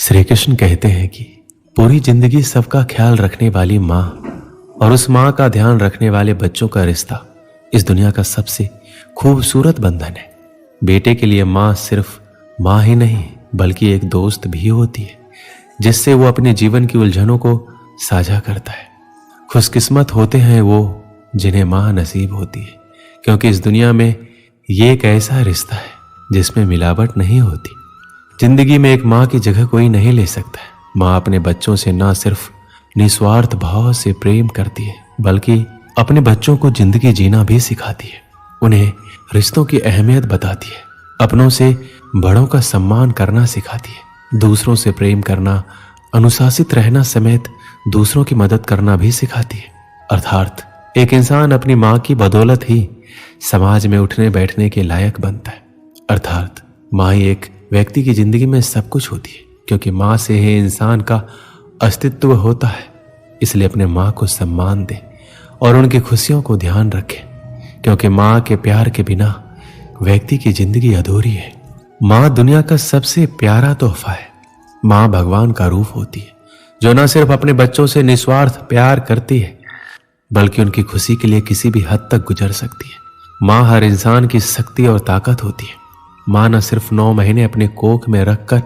श्री कृष्ण कहते हैं कि पूरी जिंदगी सबका ख्याल रखने वाली माँ और उस माँ का ध्यान रखने वाले बच्चों का रिश्ता इस दुनिया का सबसे खूबसूरत बंधन है। बेटे के लिए माँ सिर्फ माँ ही नहीं बल्कि एक दोस्त भी होती है जिससे वो अपने जीवन की उलझनों को साझा करता है। खुशकिस्मत होते हैं वो जिन्हें माँ नसीब होती है, क्योंकि इस दुनिया में ये एक ऐसा रिश्ता है जिसमें मिलावट नहीं होती। जिंदगी में एक माँ की जगह कोई नहीं ले सकता है। माँ अपने बच्चों से ना सिर्फ निस्वार्थ भाव से प्रेम करती है बल्कि अपने बच्चों को जिंदगी जीना भी सिखाती है। उन्हें रिश्तों की अहमियत बताती है, अपनों से बड़ों का सम्मान करना सिखाती है, दूसरों से प्रेम करना, अनुशासित रहना समेत दूसरों की मदद करना भी सिखाती है। अर्थात एक इंसान अपनी माँ की बदौलत ही समाज में उठने बैठने के लायक बनता है। अर्थात माँ ही एक व्यक्ति की जिंदगी में सब कुछ होती है, क्योंकि माँ से ही इंसान का अस्तित्व होता है। इसलिए अपने माँ को सम्मान दें और उनकी खुशियों को ध्यान रखें, क्योंकि माँ के प्यार के बिना व्यक्ति की जिंदगी अधूरी है। माँ दुनिया का सबसे प्यारा तोहफा है। माँ भगवान का रूप होती है जो न सिर्फ अपने बच्चों से निस्वार्थ प्यार करती है बल्कि उनकी खुशी के लिए किसी भी हद तक गुजर सकती है। माँ हर इंसान की शक्ति और ताकत होती है। माँ न सिर्फ 9 महीने अपने कोख में रखकर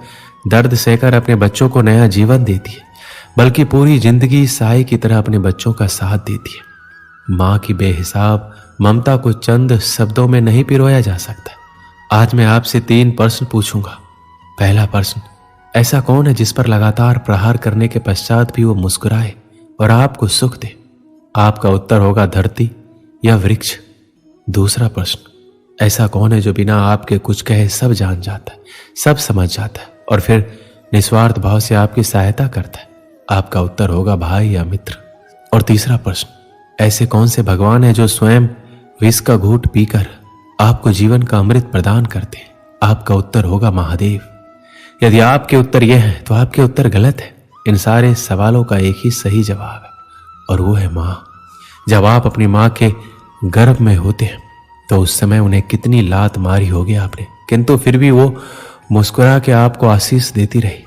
दर्द सहकर अपने बच्चों को नया जीवन देती है बल्कि पूरी जिंदगी साई की तरह अपने बच्चों का साथ देती है। माँ की बेहिसाब ममता को चंद शब्दों में नहीं पिरोया जा सकता। आज मैं आपसे 3 प्रश्न पूछूंगा। पहला प्रश्न, ऐसा कौन है जिस पर लगातार प्रहार करने के पश्चात भी वो मुस्कुराए और आपको सुख दे? आपका उत्तर होगा धरती या वृक्ष। दूसरा प्रश्न, ऐसा कौन है जो बिना आपके कुछ कहे सब जान जाता है, सब समझ जाता है और फिर निस्वार्थ भाव से आपकी सहायता करता है? आपका उत्तर होगा भाई या मित्र। और तीसरा प्रश्न, ऐसे कौन से भगवान है जो स्वयं विष का घूंट पीकर आपको जीवन का अमृत प्रदान करते हैं? आपका उत्तर होगा महादेव। यदि आपके उत्तर यह है तो आपके उत्तर गलत है। इन सारे सवालों का एक ही सही जवाब है और वो है माँ। जब आप अपनी माँ के गर्भ में होते हैं तो उस समय उन्हें कितनी लात मारी होगी आपने, किंतु फिर भी वो मुस्कुरा के आपको आशीष देती रही।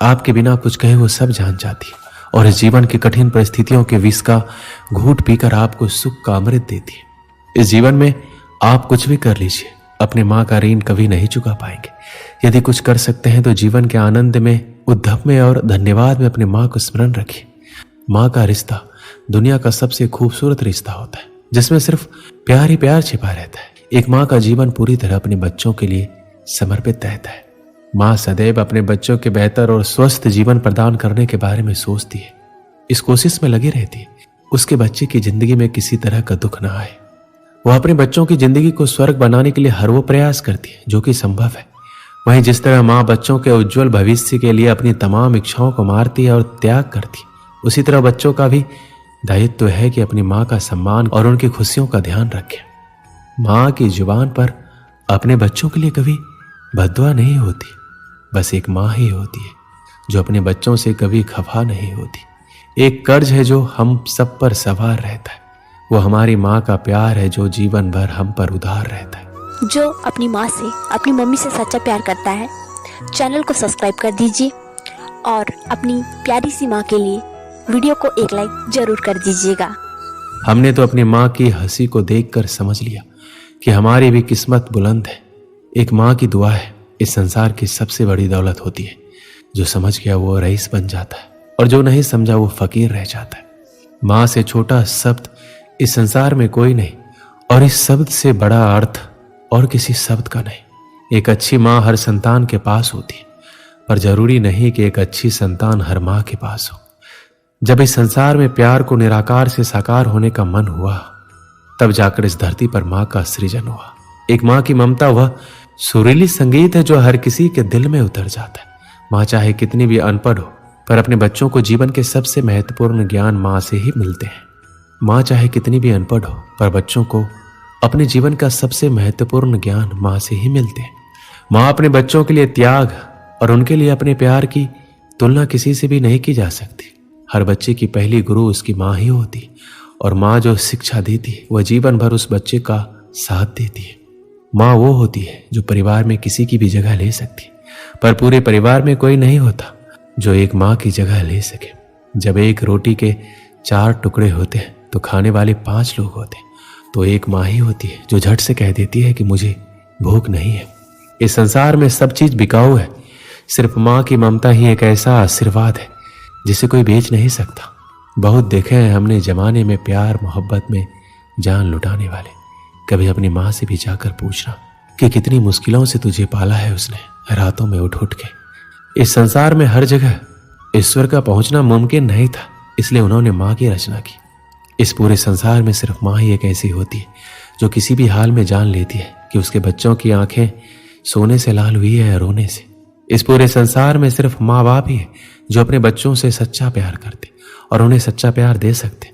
आपके बिना कुछ कहे वो सब जान जाती है और इस जीवन की कठिन परिस्थितियों के विष का घूंट पीकर आपको सुख का अमृत देती है। इस जीवन में आप कुछ भी कर लीजिए, अपने माँ का ऋण कभी नहीं चुका पाएंगे। यदि कुछ कर सकते हैं तो जीवन के आनंद में, उद्धव में और धन्यवाद में अपने माँ को स्मरण रखिए। माँ का रिश्ता दुनिया का सबसे खूबसूरत रिश्ता होता है जिसमें सिर्फ प्यार ही प्यार छिपा रहता है। एक माँ का जीवन पूरी तरह अपने बच्चों के लिए समर्पित रहता है। माँ सदैव अपने बच्चों के बेहतर और स्वस्थ जीवन प्रदान करने के बारे में सोचती है, इस कोशिश में लगी रहती है उसके बच्चे की जिंदगी में किसी तरह का दुख ना आए। वह अपने बच्चों की जिंदगी को स्वर्ग बनाने के लिए हर वो प्रयास करती है जो कि संभव है। वहीं जिस तरह माँ बच्चों के उज्जवल भविष्य के लिए अपनी तमाम इच्छाओं को मारती है और त्याग करती है, उसी तरह बच्चों का भी दायित्व है कि अपनी माँ का सम्मान और उनकी खुशियों का ध्यान रखें। माँ की जुबान पर अपने बच्चों के लिए कभी बद्दुआ नहीं होती, बस एक माँ ही होती है जो अपने बच्चों से कभी खफा नहीं होती। एक कर्ज है जो हम सब पर सवार रहता है, वो हमारी माँ का प्यार है जो जीवन भर हम पर उधार रहता है। जो अपनी माँ से, अपनी मम्मी से सच्चा प्यार करता है, चैनल को सब्सक्राइब कर दीजिए और अपनी प्यारी सी माँ के लिए वीडियो को एक लाइक जरूर कर दीजिएगा। हमने तो अपनी माँ की हंसी को देखकर समझ लिया कि हमारी भी किस्मत बुलंद है। एक माँ की दुआ है इस संसार की सबसे बड़ी दौलत होती है। जो समझ गया वो रईस बन जाता है और जो नहीं समझा वो फकीर रह जाता है। माँ से छोटा शब्द इस संसार में कोई नहीं और इस शब्द से बड़ा अर्थ और किसी शब्द का नहीं। एक अच्छी माँ हर संतान के पास होती है, पर जरूरी नहीं कि एक अच्छी संतान हर माँ के पास हो। जब इस संसार में प्यार को निराकार से साकार होने का मन हुआ तब जाकर इस धरती पर माँ का सृजन हुआ। एक माँ की ममता वह सुरीली संगीत है जो हर किसी के दिल में उतर जाता है। माँ चाहे कितनी भी अनपढ़ हो पर अपने बच्चों को जीवन के सबसे महत्वपूर्ण ज्ञान माँ से ही मिलते हैं। माँ चाहे कितनी भी अनपढ़ हो पर बच्चों को अपने जीवन का सबसे महत्वपूर्ण ज्ञान माँ से ही मिलते हैं। माँ अपने बच्चों के लिए त्याग और उनके लिए अपने प्यार की तुलना किसी से भी नहीं की जा सकती। हर बच्चे की पहली गुरु उसकी माँ ही होती और माँ जो शिक्षा देती है वह जीवन भर उस बच्चे का साथ देती है। माँ वो होती है जो परिवार में किसी की भी जगह ले सकती है, पर पूरे परिवार में कोई नहीं होता। जो एक माँ की जगह ले सके। जब एक रोटी के 4 टुकड़े होते हैं तो खाने वाले 5 लोग होते हैं, तो एक माँ ही होती है जो झट से कह देती है कि मुझे भूख नहीं है। इस संसार में सब चीज बिकाऊ है, सिर्फ माँ की ममता ही एक ऐसा आशीर्वाद है जिसे कोई बेच नहीं सकता। बहुत देखे हैं हमने जमाने में प्यार मोहब्बत में जान लुटाने वाले। कभी अपनी माँ से भी जाकर पूछना कि कितनी मुश्किलों से तुझे पाला है उसने, रातों में उठ उठ के। इस संसार में हर जगह ईश्वर का पहुंचना मुमकिन नहीं था, इसलिए उन्होंने माँ की रचना की। इस पूरे संसार में सिर्फ माँ ही एक ऐसी होती है जो किसी भी हाल में जान लेती है कि उसके बच्चों की आंखें सोने से लाल हुई है या रोने से। इस पूरे संसार में सिर्फ माँ बाप ही है जो अपने बच्चों से सच्चा प्यार करते और उन्हें सच्चा प्यार दे सकते।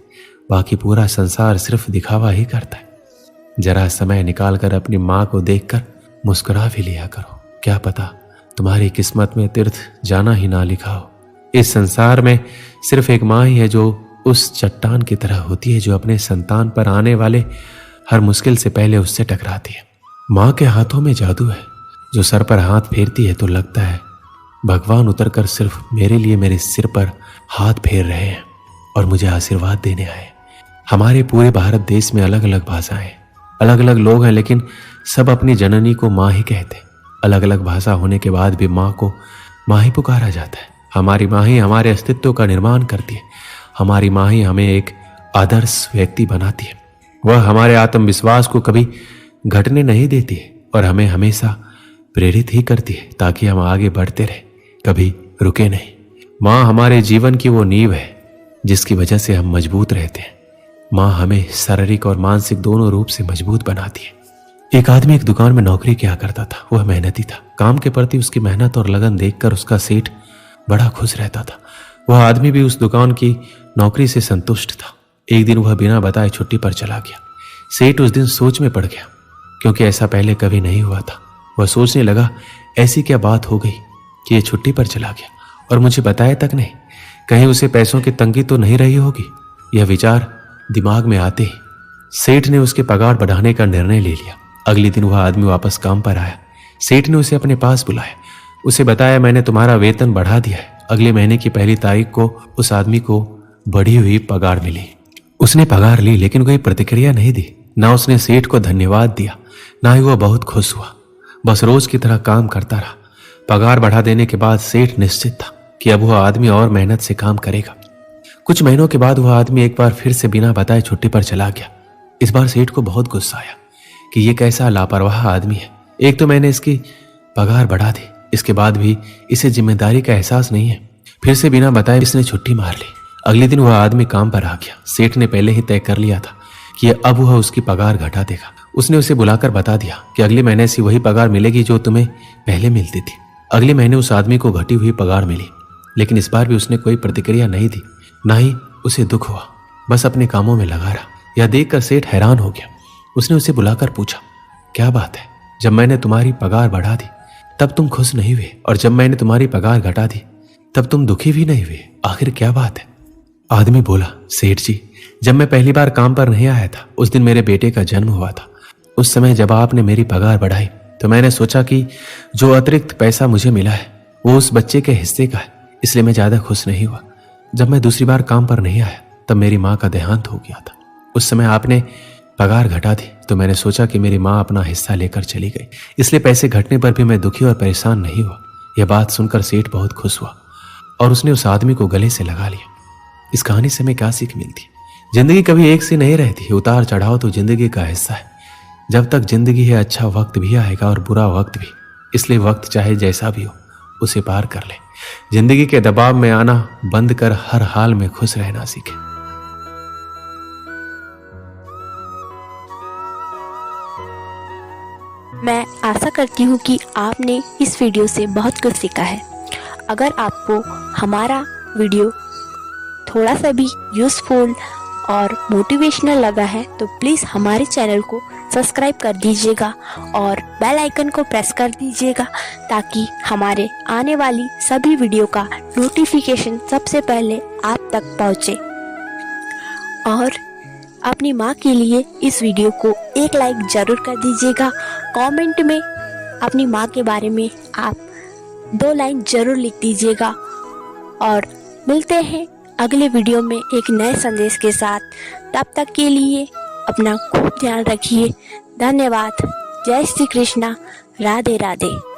बाकी पूरा संसार सिर्फ दिखावा ही करता है। जरा समय निकालकर अपनी माँ को देखकर मुस्कुरा भी लिया करो, क्या पता तुम्हारी किस्मत में तीर्थ जाना ही ना लिखा हो। इस संसार में सिर्फ एक माँ ही है जो उस चट्टान की तरह होती है जो अपने संतान पर आने वाले हर मुश्किल से पहले उससे टकराती है। माँ के हाथों में जादू है, जो सर पर हाथ फेरती है तो लगता है भगवान उतरकर सिर्फ मेरे लिए मेरे सिर पर हाथ फेर रहे हैं और मुझे आशीर्वाद देने आए। हमारे पूरे भारत देश में अलग अलग भाषाएं, अलग अलग लोग हैं, लेकिन सब अपनी जननी को माँ ही कहते हैं। अलग अलग भाषा होने के बाद भी माँ को माँ ही पुकारा जाता है। हमारी माँ ही हमारे अस्तित्व का निर्माण करती है। हमारी माँ ही हमें एक आदर्श व्यक्ति बनाती है। वह हमारे आत्मविश्वास को कभी घटने नहीं देती है और हमें हमेशा प्रेरित ही करती है ताकि हम आगे बढ़ते रहें, कभी रुके नहीं। माँ हमारे जीवन की वो नींव है जिसकी वजह से हम मजबूत रहते हैं। माँ हमें शारीरिक और मानसिक दोनों रूप से मजबूत बनाती है। एक आदमी एक दुकान में नौकरी किया करता था। वह मेहनती था। काम के प्रति उसकी मेहनत और लगन देखकर उसका सेठ बड़ा खुश रहता था। वह आदमी भी उस दुकान की नौकरी से संतुष्ट था। एक दिन वह बिना बताए छुट्टी पर चला गया। सेठ उस दिन सोच में पड़ गया, क्योंकि ऐसा पहले कभी नहीं हुआ था। वह सोचने लगा, ऐसी क्या बात हो गई कि ये छुट्टी पर चला गया और मुझे बताया तक नहीं। कहीं उसे पैसों की तंगी तो नहीं रही होगी। यह विचार दिमाग में आते ही सेठ ने उसके पगार बढ़ाने का निर्णय ले लिया। अगले दिन वह आदमी वापस काम पर आया। सेठ ने उसे अपने पास बुलाया, उसे बताया, मैंने तुम्हारा वेतन बढ़ा दिया है। अगले महीने की 1 तारीख को उस आदमी को बढ़ी हुई पगार मिली। उसने पगार ली, लेकिन कोई प्रतिक्रिया नहीं दी। ना उसने सेठ को धन्यवाद दिया, ना ही वह बहुत खुश हुआ। बस रोज की तरह काम करता रहा। पगार बढ़ा देने के बाद सेठ निश्चित था कि अब वह आदमी और मेहनत से काम करेगा। कुछ महीनों के बाद वह आदमी एक बार फिर से बिना बताए छुट्टी पर चला गया। इस बार सेठ को बहुत गुस्सा आया कि ये कैसा लापरवाह आदमी है। एक तो मैंने इसकी पगार बढ़ा दी, इसके बाद भी इसे जिम्मेदारी का एहसास नहीं है। फिर से बिना बताए इसने छुट्टी मार ली। अगले दिन वह आदमी काम पर आ गया। सेठ ने पहले ही तय कर लिया था कि अब वह उसकी पगार घटा देगा। उसने उसे बुलाकर बता दिया कि अगले महीने से वही पगार मिलेगी जो तुम्हें पहले मिलती थी। अगले महीने उस आदमी को घटी हुई पगार मिली, लेकिन इस बार भी उसने कोई प्रतिक्रिया नहीं दी, ना ही उसे दुख हुआ। बस अपने कामों में लगा रहा। यह देखकर सेठ हैरान हो गया। उसने उसे बुलाकर पूछा, क्या बात है, जब मैंने तुम्हारी पगार बढ़ा दी तब तुम खुश नहीं हुए, और जब मैंने तुम्हारी पगार घटा दी तब तुम दुखी भी नहीं हुए। आखिर क्या बात है? आदमी बोला, सेठ जी, जब मैं पहली बार काम पर नहीं आया था उस दिन मेरे बेटे का जन्म हुआ था। उस समय जब आपने मेरी पगार बढ़ाई तो मैंने सोचा कि जो अतिरिक्त पैसा मुझे मिला है वो उस बच्चे के हिस्से का है, इसलिए मैं ज्यादा खुश नहीं हुआ। जब मैं दूसरी बार काम पर नहीं आया तब मेरी माँ का देहांत हो गया था। उस समय आपने पगार घटा दी तो मैंने सोचा कि मेरी माँ अपना हिस्सा लेकर चली गई, इसलिए पैसे घटने पर भी मैं दुखी और परेशान नहीं हुआ। यह बात सुनकर सेठ बहुत खुश हुआ और उसने उस आदमी को गले से लगा लिया। इस कहानी से हमें क्या सीख मिलती है? जिंदगी कभी एक सी नहीं रहती। उतार चढ़ाव तो जिंदगी का हिस्सा है। जब तक जिंदगी है अच्छा वक्त भी आएगा और बुरा वक्त भी, इसलिए वक्त चाहे जैसा भी हो उसे पार कर ले। जिंदगी के दबाव में आना बंद कर हर हाल में खुश रहना सीखे। मैं आशा करती हूँ कि आपने इस वीडियो से बहुत कुछ सीखा है। अगर आपको हमारा वीडियो थोड़ा सा भी यूज़फुल और मोटिवेशनल लगा है तो प्लीज़ हमारे चैनल को सब्सक्राइब कर दीजिएगा और बेल आइकन को प्रेस कर दीजिएगा ताकि हमारे आने वाली सभी वीडियो का नोटिफिकेशन सबसे पहले आप तक पहुँचे। और अपनी माँ के लिए इस वीडियो को एक लाइक ज़रूर कर दीजिएगा। कमेंट में अपनी माँ के बारे में आप 2 लाइन ज़रूर लिख दीजिएगा और मिलते हैं अगले वीडियो में एक नए संदेश के साथ। तब तक के लिए अपना खूब ध्यान रखिए। धन्यवाद। जय श्री कृष्णा। राधे राधे।